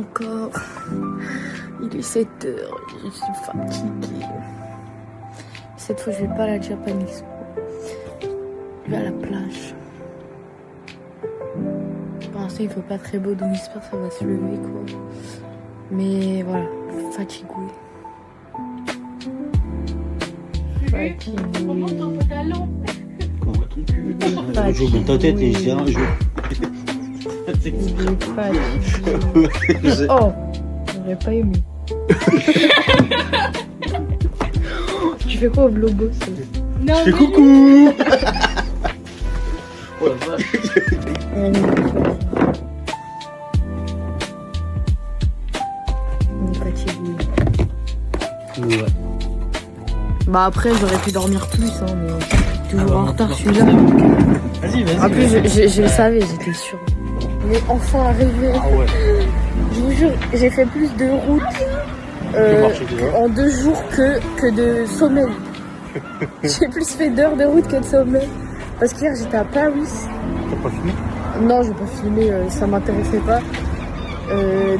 encore. Il est 7 heures, je suis fatiguée. Cette fois, je vais pas à la Japanese. Je vais à la plage. Pour l'instant, il fait pas très beau, donc j'espère que ça va se lever, quoi. Mais voilà, fatiguée. Je joue dans ta tête et je dis un jeu. Oh, j'aurais pas aimé. Tu fais quoi au vlogos? Je fais coucou. Oh la vache. On est fatigué. Ouais. Bah après j'aurais pu dormir plus hein, mais je suis toujours en retard, je suis là. Vas-y, vas-y. En plus je le savais, j'étais sûre. On est enfin arrivé. Ah ouais. Je vous jure, j'ai fait plus de route en 2 jours que de sommeil. J'ai plus fait d'heures de route que de sommeil. Parce qu'hier j'étais à Paris. T'as pas filmé? Non, j'ai pas filmé, ça m'intéressait pas.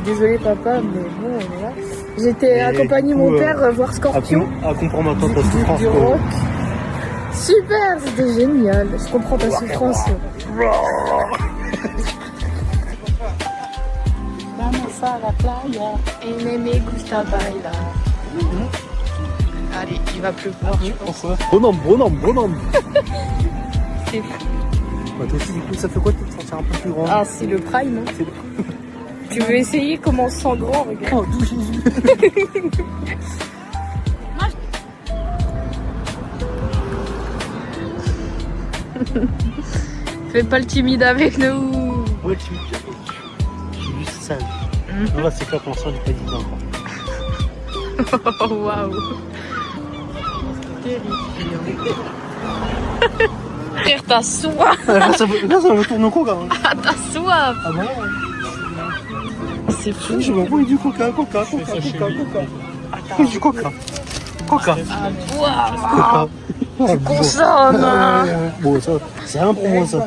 Désolé papa, mais bon, on est là. J'étais accompagné mon père voir Scorpion. À comprendre maintenant ta souffrance. Du rock. Super, c'était génial. Je comprends ta souffrance. Vamos a la playa et me gusta bailar. Allez, il va pleuvoir, je pense. Bonhomme. C'est fou. Bah, toi aussi, du coup, ça fait quoi de te sentir un peu plus grand? Ah, c'est le prime. Hein. Tu veux essayer comment on se sent grand, regarde. Oh, d'où Jésus. Fais pas le timide avec nous. Ouais, tu je suis juste sale. Non, là, c'est clair pour l'instant, j'ai pas dit non. Oh, waouh. Frère, t'as soif. Là, ça me tourne au coca. Hein. Ah, t'as soif. Ah bon? C'est fou. Je m'envoie du coca. Attends. Du coca. Coca. À boire. Coca. Tu consommes. Bon, ça, c'est rien pour moi, ça.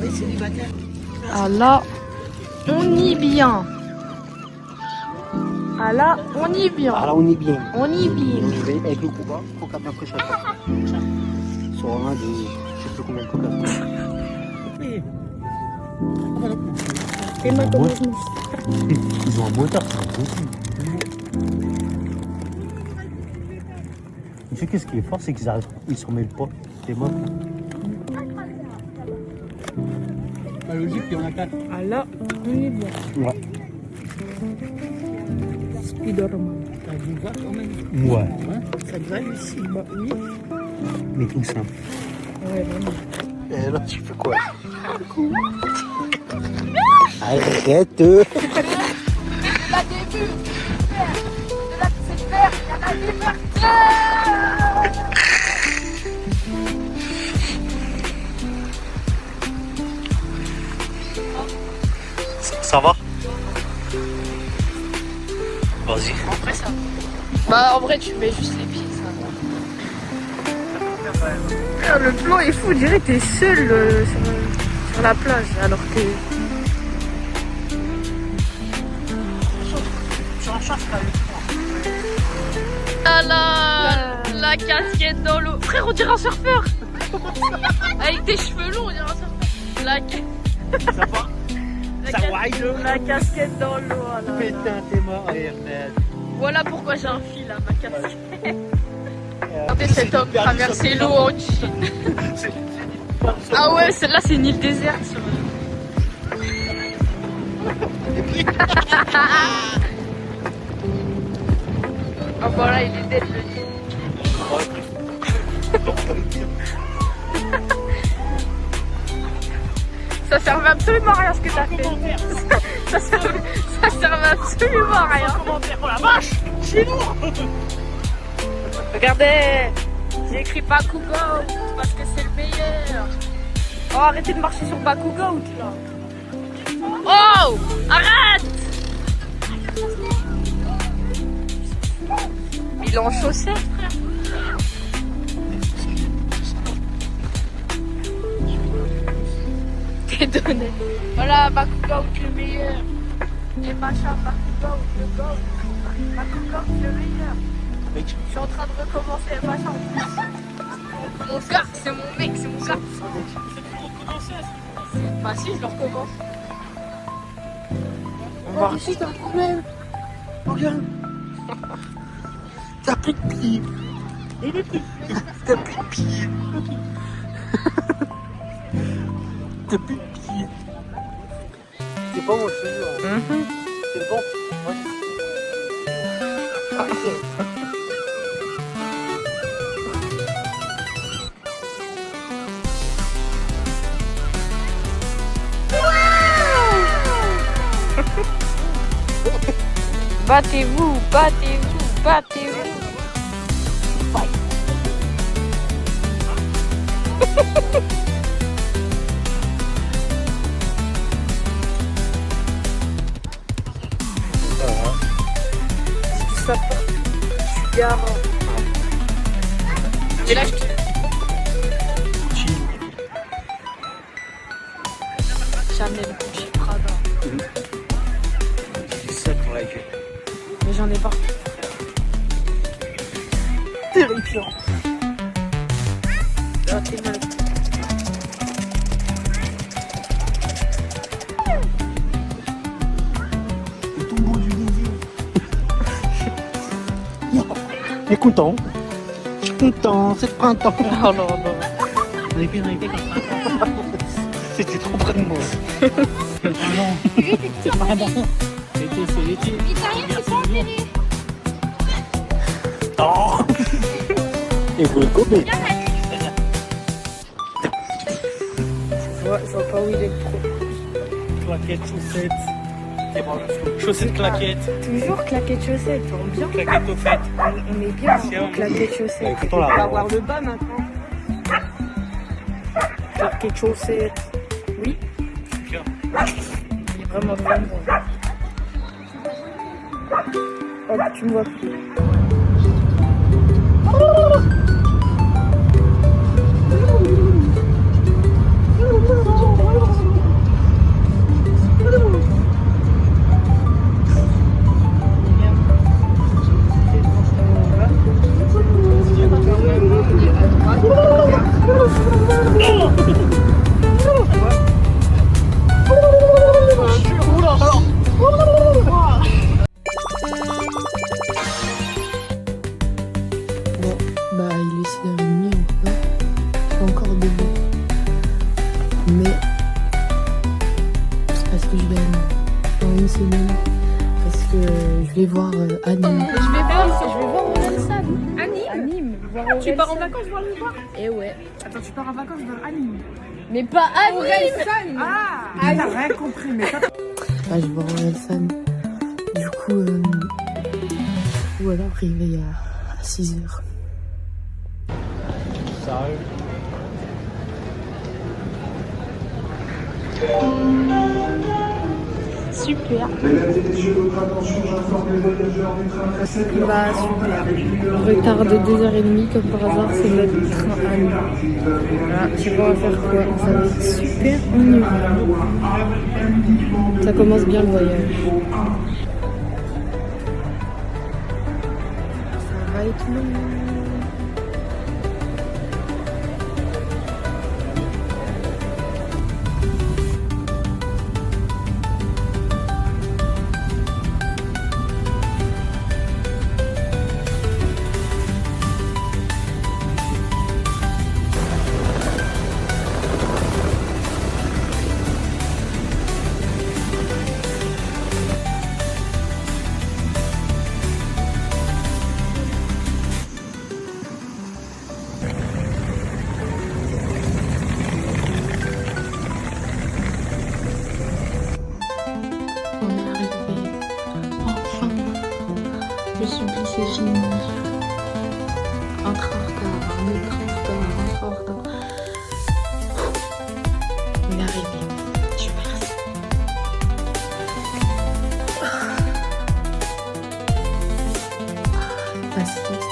Ah là, on y vient. Ah là, on y vient. Ah là, on est bien. On y vient. Je vais avec le coca bien fraîche à part. Sur un de, je sais plus combien de coca. Et moi, comment je me Ils ont un motard, c'est un beau cul. Tu sais qu'est-ce qui est fort, c'est qu'ils arrivent, ils s'en mêlent pas. C'est mort. La logique, il y en a 4. Ah là, on y vient. Ouais. Spider-Man. T'as du gras quand même? Ouais. Ça grave ici. Bah oui. Mais tout simple. Ouais, vraiment. Et là, tu fais quoi? Arrête! La début, de la super, il y a la liberté. Ça va? Vas-y. En vrai, ça va. Bah, en vrai, tu mets juste les pieds, ça va. Le plan est fou, on dirait que t'es seul sur la plage, alors que... Ah là, la casquette dans l'eau. Frère, on dirait un surfeur. Avec tes cheveux longs, on dirait un surfeur. Ça va? La casquette dans l'eau. Alors. Putain, t'es mort, merde. Voilà pourquoi j'ai un fil à ma casquette. Regardez cet homme traverser l'eau en jean. Ah ouais, celle-là c'est une île déserte. Ah voilà, il est dead le jean. Ça servait absolument à rien ce que t'as fait. Ça servait absolument à rien. Oh la vache! C'est lourd! Regardez, j'ai écrit Bakugo parce que c'est le meilleur. Oh, arrêtez de marcher sur Bakugo là. Oh, arrête! Il est en chaussettes, frère. T'es donné. Voilà, Bakugo, le meilleur. Et machin, Bakugan, le gomme. Bakugan, le meilleur. Je suis en train de recommencer les machins. Mon gars, c'est mon mec, c'est mon gars. Bah si, je le recommence. On va ici, t'as un problème. Regarde. T'as plus de pied. T'as plus de pied. T'as plus de pied. C'est pas mon cheveu. C'est bon. Ouais. Battez-vous, battez-vous, battez-vous. Ça part. Je suis garant. Et là, je te... Chanel, Gucci, Prada. C'est ça pour la gueule. Mais j'en ai pas. Terrifiant. Là, t'es mal. Le tombeau du désir. Il est content. Je suis content, c'est le printemps. Oh non, non. On est bien arrivé. C'était trop près de moi. Non, c'est pas bon. C'est l'été. Oh. Et vous le coupez. Je vois pas où il est trop. Claquettes, chaussettes. Chaussettes, claquettes. Toujours claquettes chaussettes, on bien. Claquettes aux fêtes. On est bien en claquettes chaussettes. Écoute, on On va la avoir le bas maintenant. Claquettes chaussettes. Oui. Il est vraiment bon. Hop, tu me vois plus. Bon, bah il est 6h30 encore. Je suis encore debout. Mais parce que je vais dans une semaine. Parce que je vais voir Anime. Je vais voir Orelsan. Anime. Tu pars en vacances voir le voir? Et ouais. Attends, tu pars en vacances voir Anime. Mais pas Anime. Ah, t'as rien compris, mais Bah, je vais voir Orelsan. Du coup, voilà, arrivé à 6h. sérieux. Super. Mesdames et messieurs, votre attention, j'informe les voyageurs du train précédent. Bah super. Retard de 2h30 comme par hasard, c'est notre train à nous. Voilà, je sais pas on va faire quoi. Ça va être super ennuyeux. Ça commence bien le voyage. Ça va être long. On est arrivé. Enfin. Je suis dit c'est fini. Un train en retard, un autre train en retard, un train en retard. On est arrivé. Dieu merci. La sieste.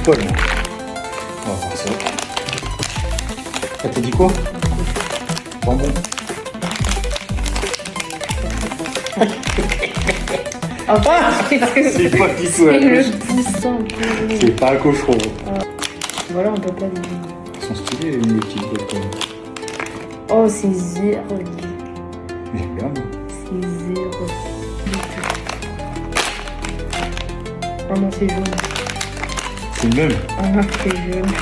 poil. On va voir ça. Ah, t'as dit quoi? Jambon. C'est pas qui soit. le poussin. C'est pas un cochon. Voilà, on peut pas deviner. Ils sont stylés les petits poils comme. Oh, c'est zéro. Mais regarde. C'est zéro. Oh non, c'est jaune. C'est le même. Ah non, c'est jaune.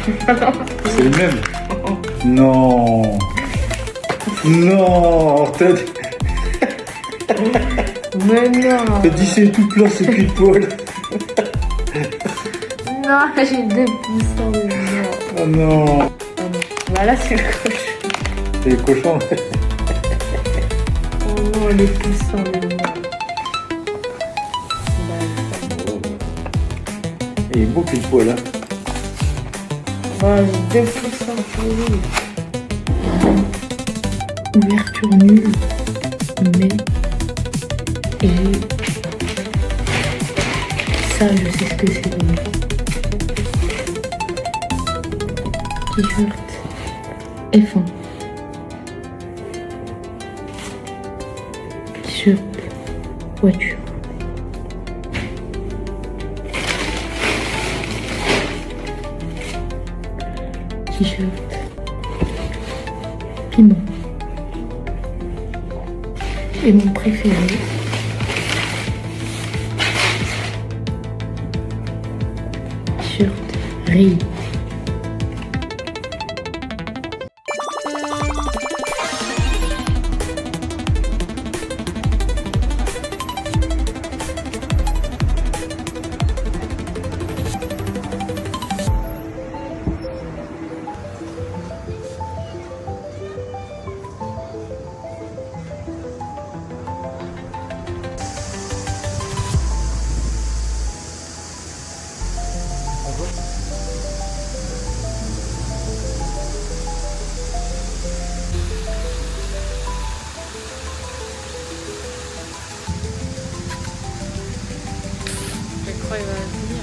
C'est le même. Non. Non. T'as Mais non. dit c'est tout plat, c'est plus de poil. Non, j'ai deux poussins de mort. Oh non. Ah non. Voilà, c'est le cochon. C'est le cochon. Oh non, les poussins de mort. Il est beau plus de poil hein. Bah, j'ai deux poussins pour lui. Ouverture nulle. Mais. Et. Ça, je sais ce que c'est vraiment. T-shirt F1. T-shirt voiture. T-shirt piment. Et mon préféré, t-shirt riz. Je crois qu'il va venir.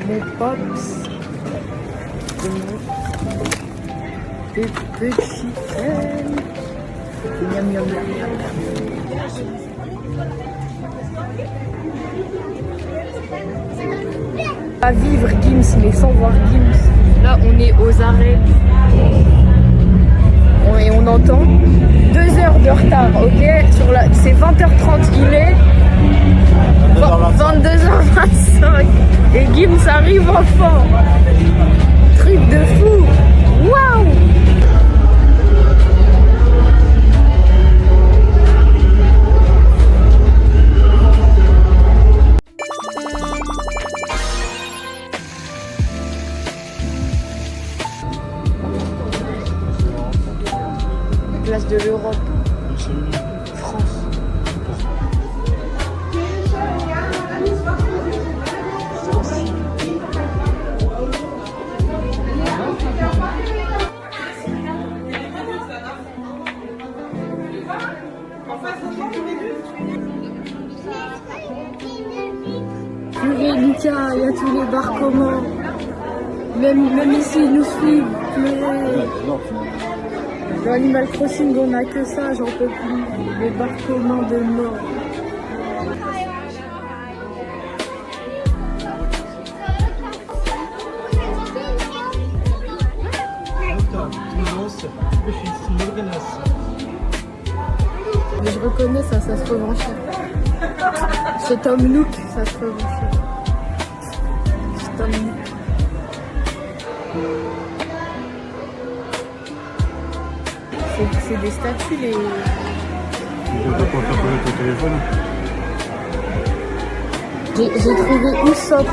Mes pops. Des petits crèmes. Miam miam miam miam. Pas vivre Gims, mais sans voir Gims. Là, on est aux arrêts. Et on entend 2 heures de retard, ok? C'est 20h30, il est 22h25. Et Gims arrive enfin. Truc de fou. Waouh! Place de l'Europe. France. Purée, Lucas, il y a tous les bars communs. Même ici, ils nous suivent. Purée. Dans Animal Crossing, on a que ça, j'en peux plus. Les bars communs de mort. Mais je reconnais ça, ça se revend cher. Cet homme look, ça se revend cher. Cet homme look. C'est des statues les... pas pour faire poser ton téléphone. J'ai trouvé Usopp.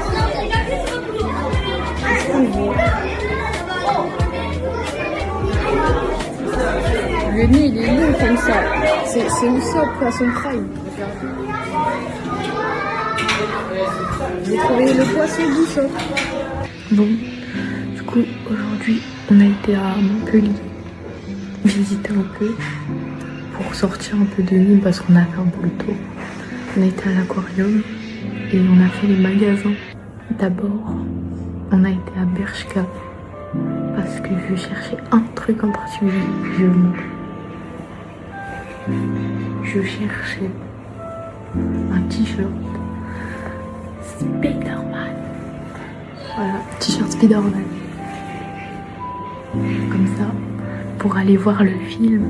Qu'est-ce qu'on voit? Le nez, il est long comme ça. C'est Usopp à son prime. J'ai trouvé le poisson d'Usopp. Bon, du coup, aujourd'hui, on a été à Montpellier visiter un peu pour sortir un peu de Nîmes parce qu'on a fait un peu le tour. On a été à l'aquarium et on a fait les magasins. D'abord, on a été à Bershka parce que je cherchais un truc en particulier. Je cherchais un t-shirt Spider-Man. Voilà, t-shirt Spider-Man. Comme ça, pour aller voir le film,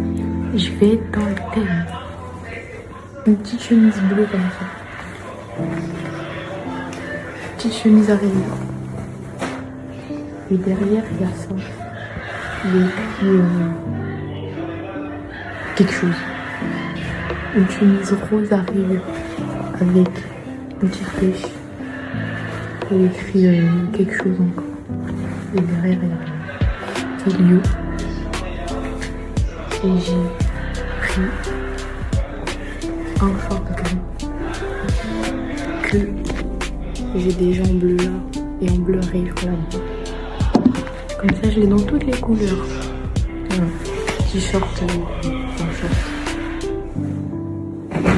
je vais être dans le thème. Une petite chemise bleue comme ça. Petite chemise à rayures. Et derrière, il y a ça. Il y a écrit quelque chose. Une chemise rose à rayures avec une petite flèche. Et écrit quelque chose encore. Et derrière, il y a Elio. Et j'ai pris un short gris que j'ai déjà en bleu là et en bleu rayure là-bas. Comme ça, je l'ai dans toutes les couleurs. T-shirt, un short.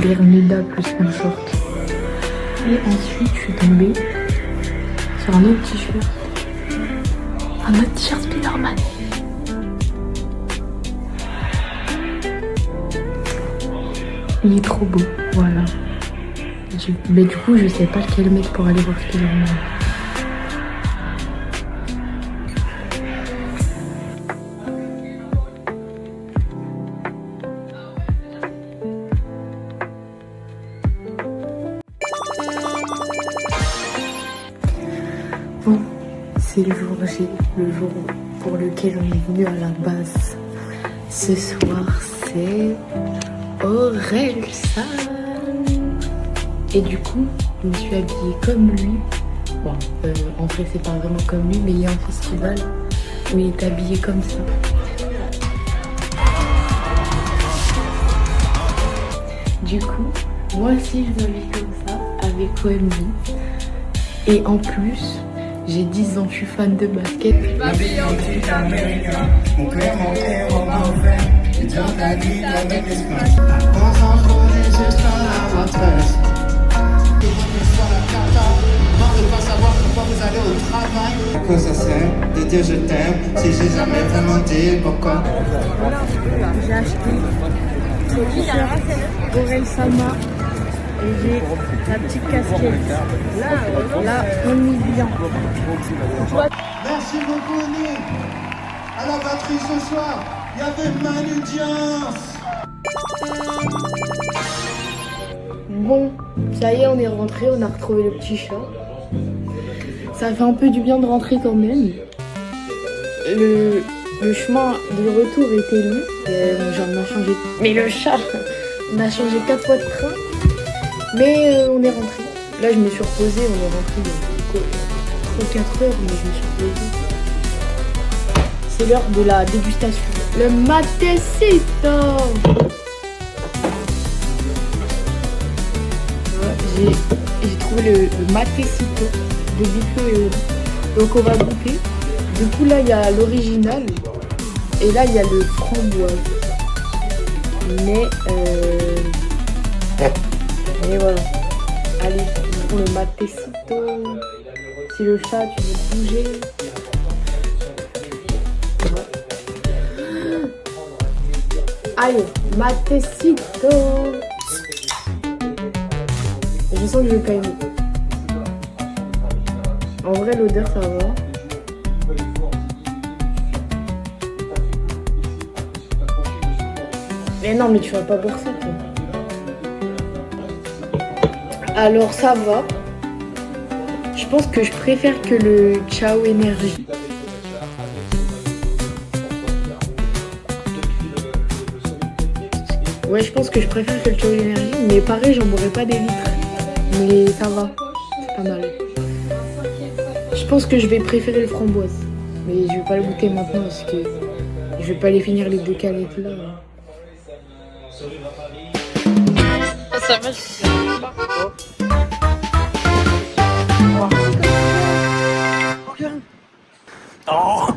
Bermuda plus un short. Et ensuite, je suis tombée sur un autre t-shirt. Un autre t-shirt Spider-Man. Il est trop beau, voilà. Mais du coup, je sais pas lequel mettre pour aller voir Spider-Man. Bon, c'est le jour G, le jour pour lequel on est venu à la base. Ce soir, c'est Orelsan. Et du coup, je me suis habillée comme lui. Bon, en vrai, c'est pas vraiment comme lui, mais il y a un festival où il est habillé comme ça. Du coup, moi aussi, je m'habille comme ça, avec OMD. Et en plus, j'ai 10 ans, je suis fan de basket. À quoi ça sert de dire je t'aime si j'ai jamais vraiment dit pourquoi? J'ai acheté ce t-shirt Orelsan et j'ai la petite casquette. Là, on est bien. Merci beaucoup Nick. À la batterie ce soir, il y avait Manu Diaz. Bon, ça y est, on est rentré, on a retrouvé le petit chat. Ça fait un peu du bien de rentrer quand même. Le chemin de retour était long. On a changé. Mais le chat, on a changé 4 fois de train. Mais on est rentré. Là, je me suis reposée, on est rentré 3-4 heures, mais je me suis reposée. C'est l'heure de la dégustation. Le matecito. J'ai trouvé le matecito de Biflo et Oli. Donc on va goûter. Du coup là il y a l'original et là il y a le framboise. Mais voilà. Allez, pour le matecito. Si le chat tu veux bouger. Ouais. Allez, matecito. Je sens que je vais pas aimer. En vrai, l'odeur, ça va. Mais non, mais tu vas pas boire ça, toi. Alors, ça va. Je pense que je préfère que le Ciao Énergie. Ouais, je pense que je préfère que le Chao Énergie, mais pareil, j'en boirais pas des litres. Mais ça va, c'est pas mal. Je pense que je vais préférer le framboise. Mais je vais pas le goûter maintenant parce que je vais pas les finir les 2 canettes là. Ça va, je pas. Oh.